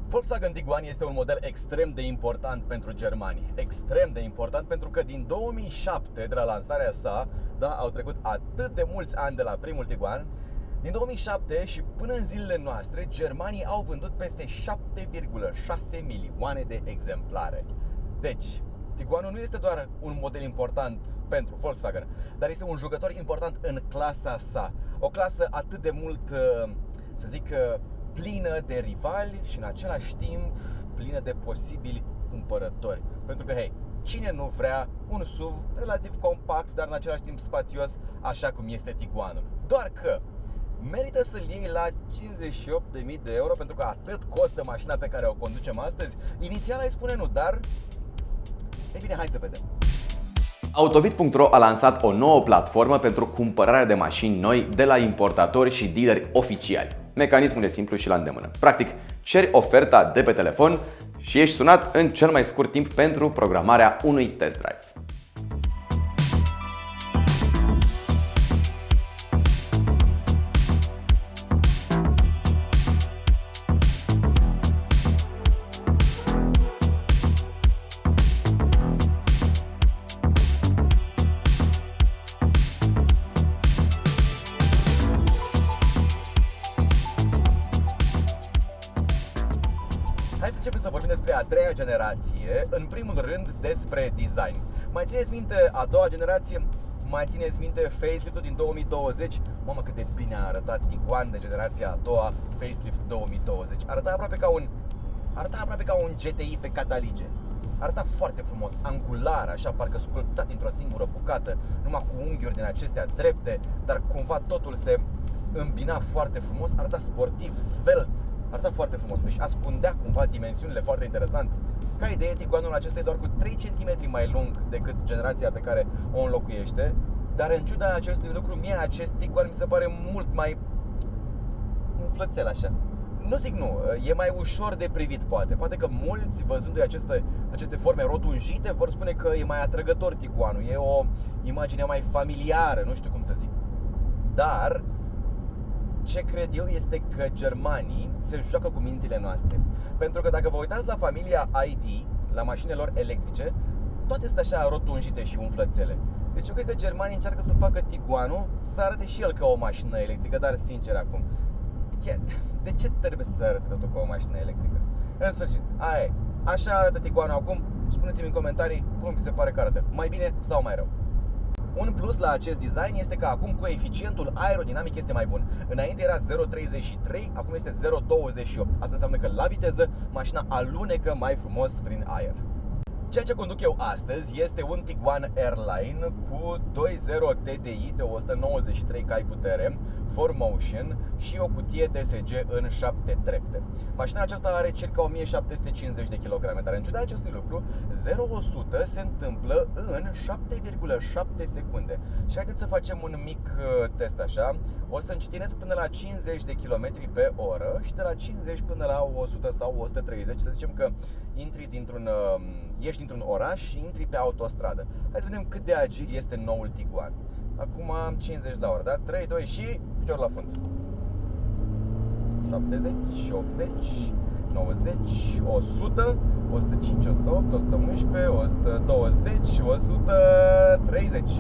Volkswagen Tiguan este un model extrem de important pentru germani. Extrem de important pentru că din 2007, de la lansarea sa, da, au trecut atât de mulți ani de la primul Tiguan. Din 2007 și până în zilele noastre, germanii au vândut peste 7,6 milioane de exemplare. Deci, Tiguanul nu este doar un model important pentru Volkswagen, dar este un jucător important în clasa sa. O clasă atât de mult, să zic, plină de rivali și în același timp plină de posibili cumpărători. Pentru că, hei, cine nu vrea un SUV relativ compact, dar în același timp spațios, așa cum este Tiguanul? Doar că merită să-l iei la 58.000 de euro, pentru că atât costă mașina pe care o conducem astăzi. Inițial ai spune nu, dar ei bine, hai să vedem. Autovid.ro a lansat o nouă platformă pentru cumpărarea de mașini noi de la importatori și dealeri oficiali. Mecanismul e simplu și la îndemână. Practic, ceri oferta de pe telefon și ești sunat în cel mai scurt timp pentru programarea unui test drive. Hai să începem să vorbim despre a treia generație, în primul rând despre design. Mai țineți minte a doua generație? Mai țineți minte facelift-ul din 2020? Mamă, cât de bine a arătat Tiguan de generația a doua, facelift 2020. Arăta aproape ca un GTI pe catalige. Arăta foarte frumos, angular, așa, parcă sculptat dintr-o singură bucată, numai cu unghiuri din acestea drepte, dar cumva totul se îmbina foarte frumos, arăta sportiv, svelt. Arăta foarte frumos, își ascundea cumva dimensiunile foarte interesant. Ca idee, Tiguanul acesta e doar cu 3 cm mai lung decât generația pe care o înlocuiește. Dar în ciuda acestui lucru, mie acest Tiguan mi se pare mult mai umflățel așa. Nu zic nu, e mai ușor de privit poate. Poate că mulți, văzându-i aceste forme rotunjite, vor spune că e mai atrăgător Tiguanul. E o imagine mai familiară, nu știu cum să zic. Dar ce cred eu este că germanii se joacă cu mințile noastre. Pentru că dacă vă uitați la familia ID, la mașinilor electrice, toate sunt așa rotunjite și umflățele. Deci eu cred că germanii încearcă să facă Tiguanul să arate și el ca o mașină electrică, dar sincer acum, de ce trebuie să arate totul ca o mașină electrică? În sfârșit, aia e. Așa arată Tiguanul acum. Spuneți-mi în comentarii cum vi se pare că arată, mai bine sau mai rău. Un plus la acest design este că acum coeficientul aerodinamic este mai bun. Înainte era 0,33, acum este 0,28. Asta înseamnă că la viteză mașina alunecă mai frumos prin aer. Ceea ce conduc eu astăzi este un Tiguan Airline cu 2.0 TDI de 193 cai putere, 4Motion și o cutie DSG în 7 trepte. Mașina aceasta are circa 1750 de kg, dar în ciuda acestui lucru, 0-100 se întâmplă în 7,7 secunde. Și haideți să facem un mic test așa. O să încetinesc până la 50 de km pe oră și de la 50 până la 100 sau 130, să zicem că ieși dintr-un oraș și intri pe autostradă. Hai să vedem cât de agil este noul Tiguan. Acum am 50 la oră, da? 3, 2 și picior la fund. 70, 80, 90, 100, 105, 108, 111, 120, 130.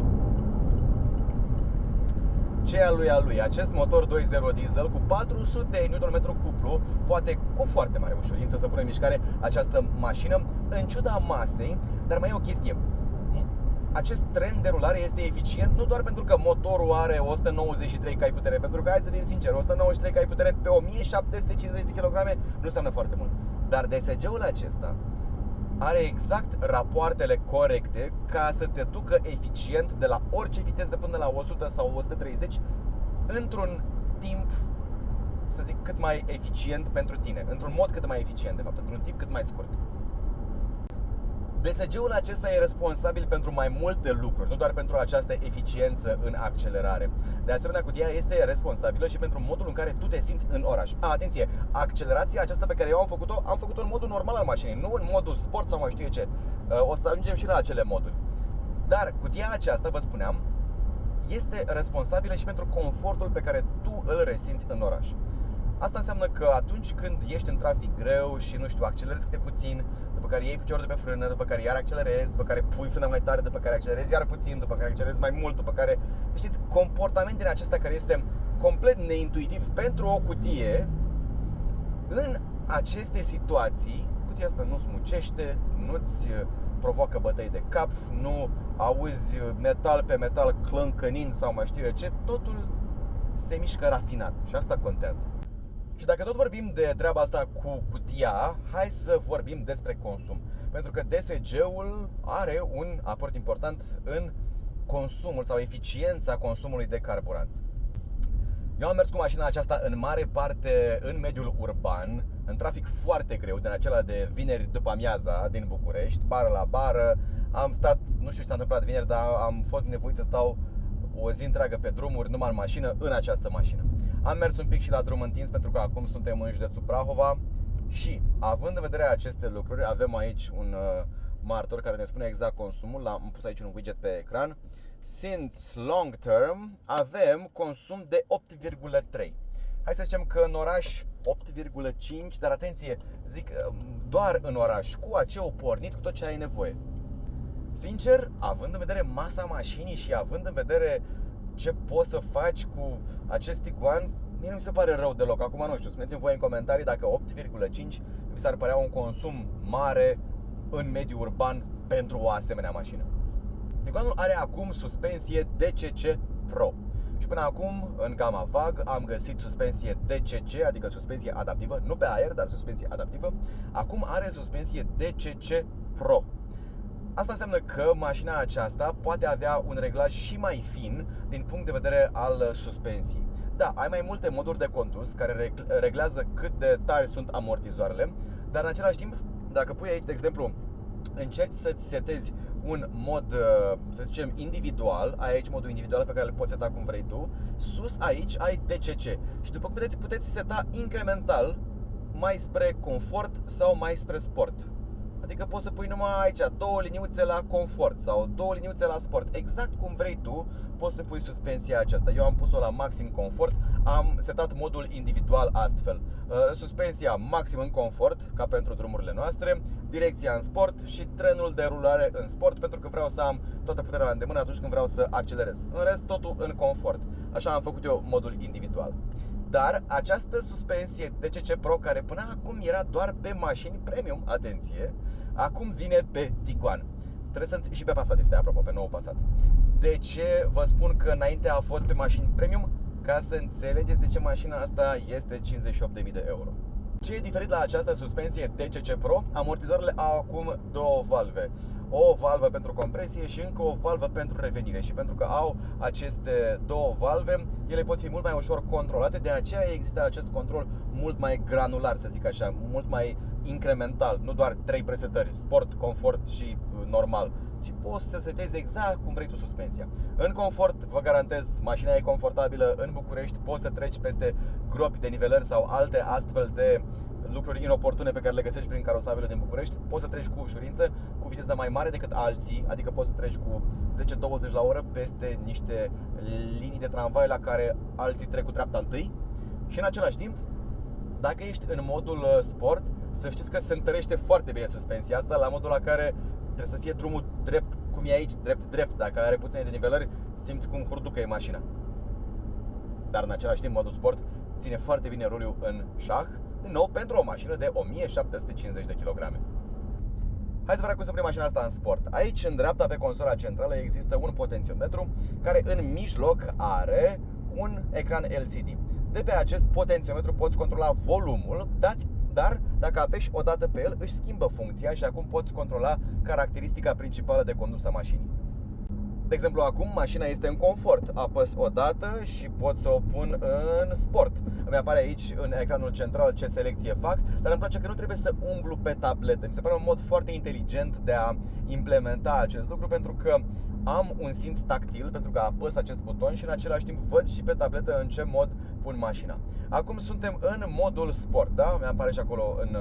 Ce a lui? Acest motor 2.0 diesel cu 400 Nm cuplu poate cu foarte mare ușurință să pună în mișcare această mașină în ciuda masei, dar mai e o chestie. Acest tren de rulare este eficient nu doar pentru că motorul are 193 cai putere, pentru că, hai să fim sinceri, 193 cai putere pe 1750 de kg nu înseamnă foarte mult. Dar DSG-ul acesta are exact rapoartele corecte ca să te ducă eficient de la orice viteză până la 100 sau 130 într-un timp, să zic, cât mai eficient pentru tine. Într-un mod cât mai eficient, de fapt, într-un timp cât mai scurt. DSG-ul acesta e responsabil pentru mai multe lucruri, nu doar pentru această eficiență în accelerare. De asemenea, cutia este responsabilă și pentru modul în care tu te simți în oraș. Atenție, accelerația aceasta pe care eu am făcut-o în modul normal al mașinii, nu în modul sport sau mai știu eu ce. O să ajungem și la acele moduri. Dar cutia aceasta, vă spuneam, este responsabilă și pentru confortul pe care tu îl resimți în oraș. Asta înseamnă că atunci când ești în trafic greu și, nu știu, accelerezi câte puțin, după care iei piciorul de pe frână, după care iar accelerezi, după care pui frâna mai tare, după care accelerezi iar puțin, după care accelerezi mai mult, după care, știți, comportamentul acesta care este complet neintuitiv pentru o cutie, în aceste situații, cutia asta nu smucește, nu-ți provoacă bătăi de cap, nu auzi metal pe metal clâncănind sau mai știu eu ce, totul se mișcă rafinat și asta contează. Și dacă tot vorbim de treaba asta cu cutia, hai să vorbim despre consum. Pentru că DSG-ul are un aport important în consumul sau eficiența consumului de carburant. Eu am mers cu mașina aceasta în mare parte în mediul urban, în trafic foarte greu, din acela de vineri după amiaza din București, bară la bară. Am stat, nu știu ce s-a întâmplat vineri, dar am fost nevoit să stau o zi întreagă pe drumuri, numai în mașină, în această mașină. Am mers un pic și la drum întins pentru că acum suntem în județul Prahova și, având în vedere aceste lucruri, avem aici un martor care ne spune exact consumul. Am pus aici un widget pe ecran. Since long term avem consum de 8,3. Hai să zicem că în oraș 8,5, dar atenție, zic doar în oraș, cu aceu pornit, cu tot ce ai nevoie. Sincer, având în vedere masa mașinii și având în vedere ce poți să faci cu acest Tiguan, mie nu mi se pare rău deloc. Acum nu știu, spuneți-mi voi în comentarii dacă 8,5 vi s-ar părea un consum mare în mediul urban pentru o asemenea mașină. Tiguanul are acum suspensie DCC Pro. Și până acum, în gama VAG, am găsit suspensie DCC, adică suspensie adaptivă, nu pe aer, dar suspensie adaptivă. Acum are suspensie DCC Pro. Asta înseamnă că mașina aceasta poate avea un reglaj și mai fin din punct de vedere al suspensiei. Da, ai mai multe moduri de condus care reglează cât de tari sunt amortizoarele, dar în același timp, dacă pui aici, de exemplu, încerci să-ți setezi un mod, să zicem, individual, ai aici modul individual pe care îl poți seta cum vrei tu, sus aici ai DCC și după cum vedeți puteți seta incremental mai spre confort sau mai spre sport. Adică poți să pui numai aici 2 liniuțe la confort sau 2 liniuțe la sport. Exact cum vrei tu, poți să pui suspensia aceasta. Eu am pus-o la maxim confort, am setat modul individual astfel. Suspensia maxim în confort, ca pentru drumurile noastre, direcția în sport și trenul de rulare în sport, pentru că vreau să am toată puterea la îndemână atunci când vreau să accelerez. În rest, totul în confort. Așa am făcut eu modul individual. Dar această suspensie DCC Pro, care până acum era doar pe mașini premium, atenție, acum vine pe Tiguan. Trebuie să și pe Passat este, apropo, pe nou Passat. De ce vă spun că înainte a fost pe mașini premium? Ca să înțelegeți de ce mașina asta este 58.000 de euro. Ce e diferit la această suspensie DCC Pro? Amortizoarele au acum două valve. O valvă pentru compresie și încă o valvă pentru revenire. Și pentru că au aceste două valve, ele pot fi mult mai ușor controlate. De aceea există acest control mult mai granular, să zic așa, mult mai incremental. Nu doar 3 presetări, sport, confort și normal, ci poți să setezi exact cum vrei tu suspensia. În confort, vă garantez, mașina e confortabilă. În București poți să treci peste gropi de nivelări sau alte astfel de lucruri inoportune pe care le găsești prin carosabilul din București. Poți să treci cu ușurință, cu viteză mai mare decât alții, adică poți să treci cu 10-20 la oră peste niște linii de tramvai la care alții trec cu treapta întâi. Și în același timp, dacă ești în modul sport, să știți că se întărește foarte bine suspensia asta, la modul la care trebuie să fie drumul drept, cum e aici, drept. Dacă are puține de nivelări, simți cum hurducă e mașina. Dar în același timp, modul sport ține foarte bine ruliul în șah, din nou pentru o mașină de 1750 de kg. Hai să vă arăt cum să pune mașina asta în sport. Aici, în dreapta, pe consola centrală, există un potențiometru care în mijloc are un ecran LCD. De pe acest potențiometru poți controla volumul, dar dacă apeși o dată pe el, își schimbă funcția și acum poți controla caracteristica principală de condus a mașinii. De exemplu, acum mașina este în confort. Apăs o dată și pot să o pun în sport. Îmi apare aici în ecranul central ce selecție fac, dar îmi place că nu trebuie să umblu pe tabletă. Mi se pare un mod foarte inteligent de a implementa acest lucru, pentru că am un simț tactil, pentru că apăs acest buton și în același timp văd și pe tabletă în ce mod pun mașina. Acum suntem în modul sport, da? Mi apare și acolo în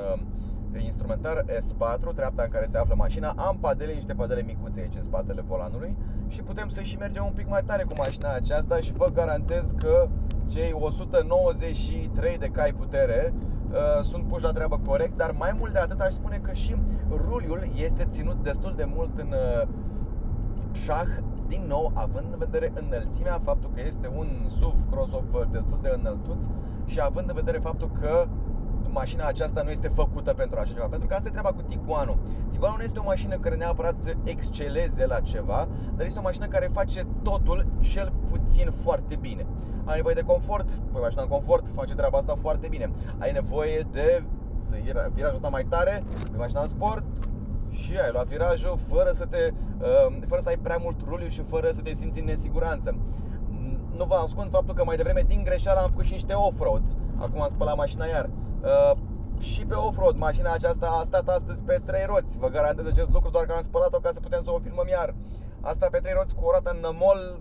instrumentar S4, treapta în care se află mașina. Am padele, niște padele micuțe aici în spatele volanului și putem să și mergem un pic mai tare cu mașina aceasta și vă garantez că cei 193 de cai putere sunt puși la treabă corect, dar mai mult de atât aș spune că și ruliul este ținut destul de mult în șah, din nou având în vedere înălțimea, faptul că este un SUV crossover destul de înăltuț și având în vedere faptul că mașina aceasta nu este făcută pentru așa ceva. Pentru că asta e treaba cu Tiguanul. Tiguanul nu este o mașină care neapărat să exceleze la ceva, dar este o mașină care face totul cel puțin foarte bine. Ai nevoie de confort, păi mașina în confort face treaba asta foarte bine. Ai nevoie de să iei virajul ăsta mai tare, păi mașina în sport, și ai luat virajul fără să ai prea mult ruliu și fără să te simți în nesiguranță. Nu vă ascund faptul că mai devreme din greșeală am făcut și niște off-road. Acum am spălat mașina iar. Și pe off-road, mașina aceasta a stat astăzi pe 3 roți. Vă garantez acest lucru, doar că am spălat-o ca să putem să o filmăm iar. Asta pe 3 roți cu o roată în nămol.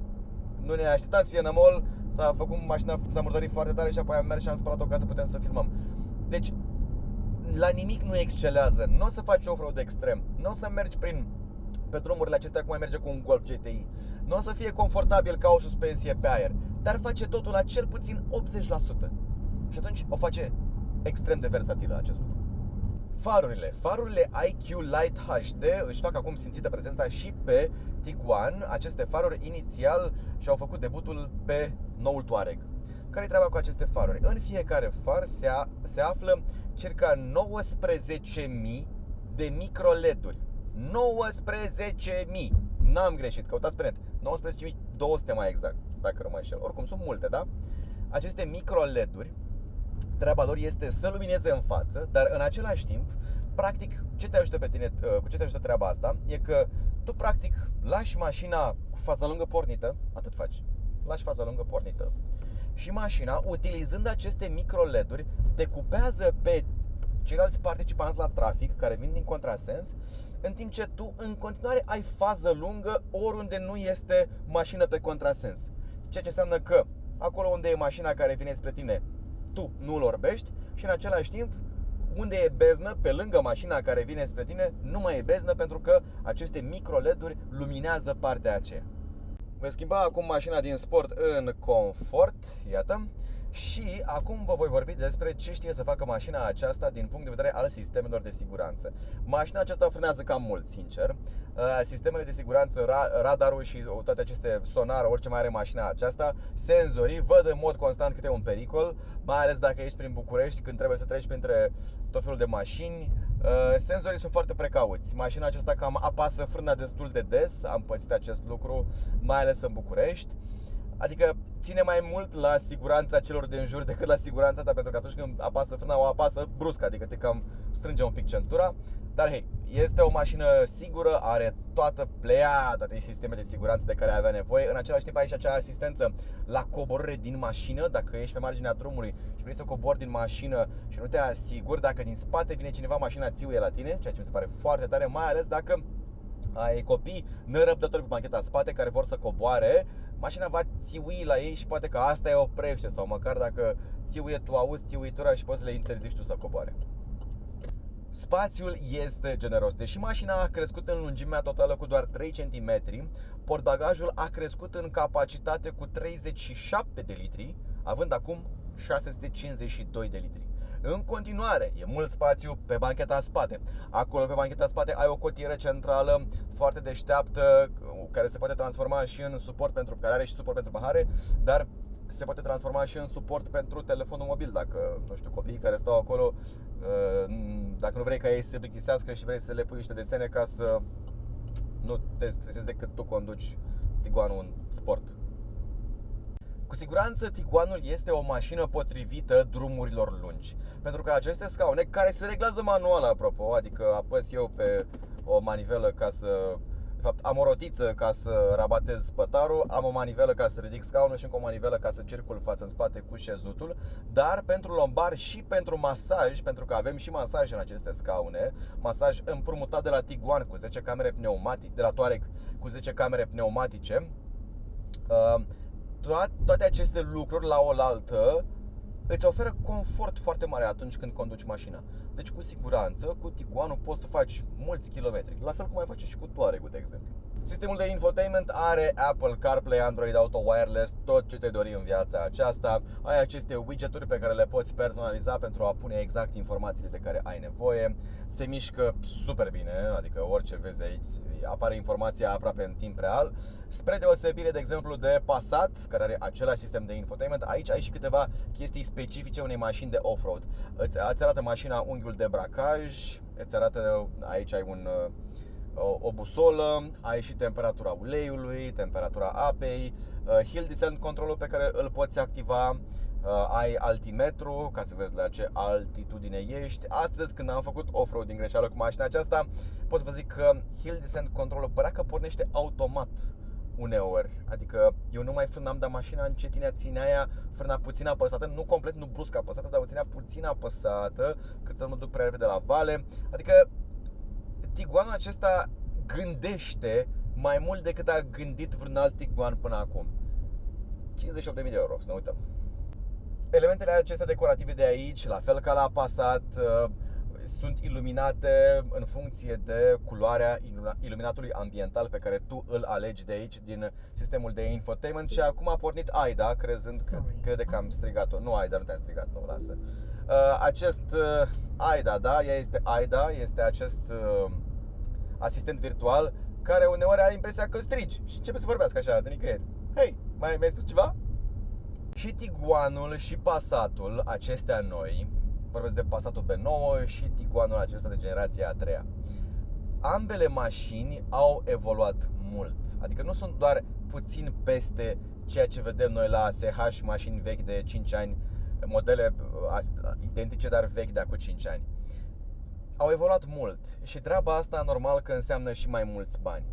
Nu ne așteptam să fie nămol. S-a făcut mașina, s-a murdărit foarte tare și apoi am mers și am spălat-o ca să putem să filmăm. Deci, la nimic nu excelează. Nu o să faci off-road extrem. Nu o să mergi pe drumurile acestea cum ai merge cu un Golf GTI. Nu o să fie confortabil ca o suspensie pe aer, dar face totul la cel puțin 80%. Și atunci o face extrem de versatilă acest lucru. Farurile IQ Light HD își fac acum simțită prezența și pe Tiguan. Aceste faruri inițial și-au făcut debutul pe noul Touareg. Care-i treaba cu aceste faruri? În fiecare far se află circa 19.000 de micro LED-uri. 19.000! N-am greșit, căutați pe net. 19.200 mai exact, dacă nu mă înșel. Oricum sunt multe, da? Aceste micro LED-uri, treaba lor este să lumineze în față, dar în același timp, practic, ce te ajută pe tine, cu ce te ajută treaba asta, e că tu practic lași mașina cu faza lungă pornită, atât faci. Lași faza lungă pornită și mașina, utilizând aceste micro LED-uri, decupează pe ceilalți participanți la trafic care vin din contrasens, în timp ce tu în continuare ai fază lungă oriunde nu este mașină pe contrasens. Ceea ce înseamnă că acolo unde e mașina care vine spre tine, tu nu-l orbești și în același timp unde e beznă, pe lângă mașina care vine spre tine, nu mai e beznă pentru că aceste micro LED-uri luminează partea aceea. Voi schimba acum mașina din sport în confort, iată. Și acum vă voi vorbi despre ce știe să facă mașina aceasta din punct de vedere al sistemelor de siguranță. Mașina aceasta frânează cam mult, sincer. Sistemele de siguranță, radarul și toate aceste sonar, orice mai are mașina aceasta, senzorii, văd în mod constant câte un pericol, mai ales dacă ești prin București, când trebuie să treci printre tot felul de mașini. Senzorii sunt foarte precauți. Mașina aceasta cam apasă frâna destul de des, am pățit acest lucru, mai ales în București. Adică ține mai mult la siguranța celor din jur decât la siguranța ta, pentru că atunci când apasă frâna, o apasă brusc, adică te cam strânge un pic centura. Dar hei, este o mașină sigură, are toată pleiada de sisteme de siguranță de care ai avea nevoie. În același timp ai și acea asistență la coborâre din mașină, dacă ești pe marginea drumului și vrei să cobori din mașină și nu te asiguri, dacă din spate vine cineva, mașina țiuie la tine, ceea ce mi se pare foarte tare, mai ales dacă ai copii nerăbdători pe bancheta spate care vor să coboare, mașina va țiui la ei și poate că asta îi oprește, sau măcar dacă țiuie, tu auzi țiuitura și poți să le interzici tu să coboare. Spațiul este generos. Deși mașina a crescut în lungimea totală cu doar 3 cm, portbagajul a crescut în capacitate cu 37 de litri, având acum 652 de litri. În continuare, e mult spațiu pe bancheta spate. Acolo pe bancheta spate ai o cotieră centrală foarte deșteaptă, care se poate transforma și în suport pentru, care are și suport pentru pahare, dar se poate transforma și în suport pentru telefonul mobil. Dacă, nu știu, copiii care stau acolo, dacă nu vrei ca ei să se plictisească și vrei să le pui niște desene ca să nu te streseze cât tu conduci Tiguanul în sport. Cu siguranță Tiguanul este o mașină potrivită drumurilor lungi, pentru că aceste scaune, care se reglează manual apropo, adică apăs eu pe o manivelă ca să, de fapt am o rotiță ca să rabatez spătarul, am o manivelă ca să ridic scaunul și încă o manivelă ca să circul față în spate cu șezutul, dar pentru lombar și pentru masaj, pentru că avem și masaj în aceste scaune, masaj împrumutat de la Tiguan cu 10 camere pneumatice, de la Touareg cu 10 camere pneumatice. Toate aceste lucruri la oaltă îți oferă confort foarte mare atunci când conduci mașina. Deci cu siguranță cu Tiguanul poți să faci mulți kilometri, la fel cum ai face și cu Touareg-ul, de exemplu. Sistemul de infotainment are Apple CarPlay, Android Auto, Wireless, tot ce ți-ai dori în viața aceasta. Ai aceste widgeturi pe care le poți personaliza pentru a pune exact informațiile de care ai nevoie. Se mișcă super bine, adică orice vezi de aici apare informația aproape în timp real. Spre deosebire, de exemplu, de Passat, care are același sistem de infotainment, aici ai și câteva chestii specifice unei mașini de off-road. Îți arată mașina unghiul de bracaj, îți arată, aici ai o busolă, ai și temperatura uleiului, temperatura apei, hill descent control-ul pe care îl poți activa, ai altimetru ca să vezi la ce altitudine ești. Astăzi, când am făcut off-road din greșeală cu mașina aceasta, pot să vă zic că hill descent control-ul părea că pornește automat uneori. Adică eu nu mai frânam, dar mașina încetinea, ținea aia, frâna puțin apăsată, nu complet, nu brusc apăsată, dar o ținea puțin apăsată, cât să nu mă duc prea repede la vale. Adică Tiguanul acesta gândește mai mult decât a gândit vreun alt Tiguan până acum. 58.000 de euro, să ne uităm. Elementele acestea decorative de aici, la fel ca la Passat, sunt iluminate în funcție de culoarea iluminatului ambiental pe care tu îl alegi de aici din sistemul de infotainment. Și acum a pornit Aida, crede că am strigat-o. Nu, Aida, nu te-am strigat, nu, lasă. Acest Aida, da, ea este Aida, este acest asistent virtual care uneori are impresia că îl strigi și începe să vorbească așa de nicăieri. Hei, mi-ai spus ceva? Și Tiguanul și Passatul, acestea noi, vorbesc de Passatul B9 și Tiguanul acesta de generația a treia, ambele mașini au evoluat mult. Adică nu sunt doar puțin peste ceea ce vedem noi la SH, mașini vechi de 5 ani, modele identice, dar vechi de acum 5 ani. Au evoluat mult și treaba asta normal că înseamnă și mai mulți bani.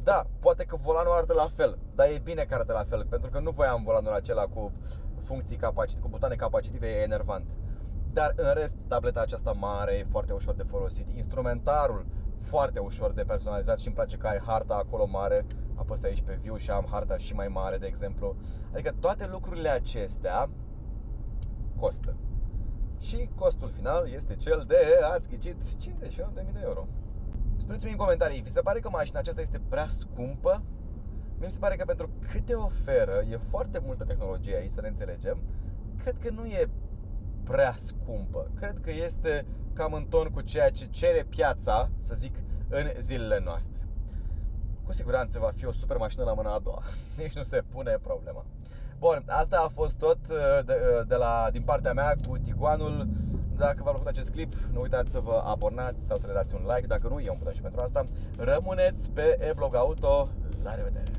Da, poate că volanul arată la fel, dar e bine că arată la fel, pentru că nu voiam volanul acela cu funcții cu butoane capacitive, e enervant. Dar în rest, tableta aceasta mare e foarte ușor de folosit, instrumentarul foarte ușor de personalizat și îmi place că ai harta acolo mare, apăs aici pe view și am harta și mai mare, de exemplu. Adică toate lucrurile acestea costă. Și costul final este cel de, ați ghicit, 58.000 de euro. Spuneți-mi în comentarii, vi se pare că mașina aceasta este prea scumpă? Mi se pare că pentru câte oferă, e foarte multă tehnologie aici, să ne înțelegem, cred că nu e prea scumpă. Cred că este cam în ton cu ceea ce cere piața, să zic, în zilele noastre. Cu siguranță va fi o super mașină la mâna a doua. Nici nu se pune problema. Bun, asta a fost tot din partea mea cu Tiguanul. Dacă v-a plăcut acest clip, nu uitați să vă abonați sau să le dați un like. Dacă nu, e un buton și pentru asta. Rămâneți pe eBlog Auto. La revedere!